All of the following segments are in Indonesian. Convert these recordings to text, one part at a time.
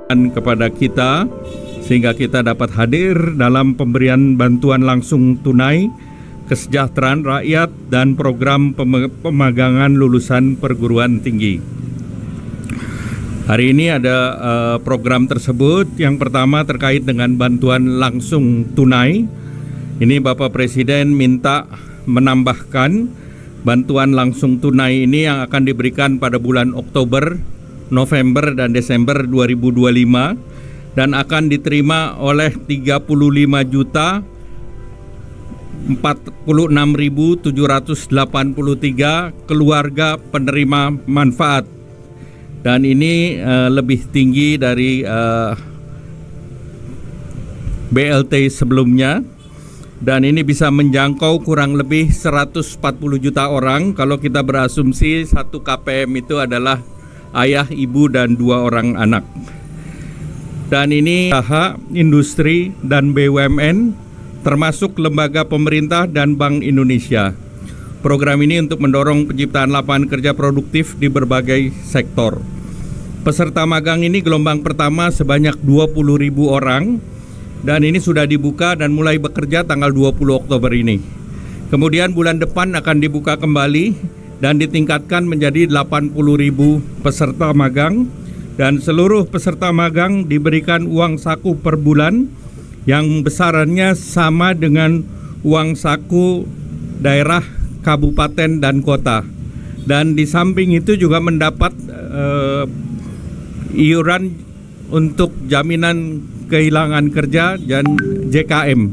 kepada kita sehingga kita dapat hadir dalam pemberian bantuan langsung tunai, kesejahteraan rakyat dan program pemagangan lulusan perguruan tinggi. Hari ini ada program tersebut. Yang pertama terkait dengan bantuan langsung tunai. Ini Bapak Presiden minta menambahkan bantuan langsung tunai ini yang akan diberikan pada bulan Oktober, November dan Desember 2025 dan akan diterima oleh 35.046.783 keluarga penerima manfaat, dan ini lebih tinggi dari BLT sebelumnya, dan ini bisa menjangkau kurang lebih 140 juta orang kalau kita berasumsi 1 KPM itu adalah ayah, ibu, dan 2 orang anak. Dan ini usaha, industri, dan BUMN termasuk lembaga pemerintah dan Bank Indonesia. Program ini untuk mendorong penciptaan lapangan kerja produktif di berbagai sektor. Peserta magang ini gelombang pertama sebanyak 20.000 orang, dan ini sudah dibuka dan mulai bekerja tanggal 20 Oktober ini. Kemudian bulan depan akan dibuka kembali dan ditingkatkan menjadi 80.000 peserta magang, dan seluruh peserta magang diberikan uang saku per bulan yang besarannya sama dengan uang saku daerah, kabupaten, dan kota. Dan di samping itu juga mendapat iuran untuk jaminan kehilangan kerja dan JKM,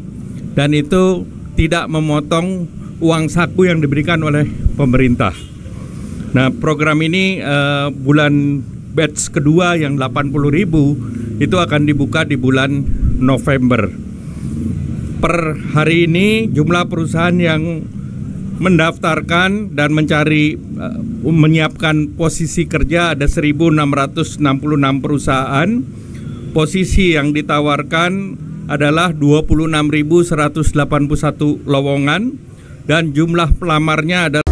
dan itu tidak memotong uang saku yang diberikan oleh pemerintah. Nah, program ini bulan batch kedua yang 80.000 itu akan dibuka di bulan November. Per hari ini jumlah perusahaan yang mendaftarkan dan mencari menyiapkan posisi kerja ada 1.666 perusahaan. Posisi yang ditawarkan adalah 26.181 lowongan, dan jumlah pelamarnya adalah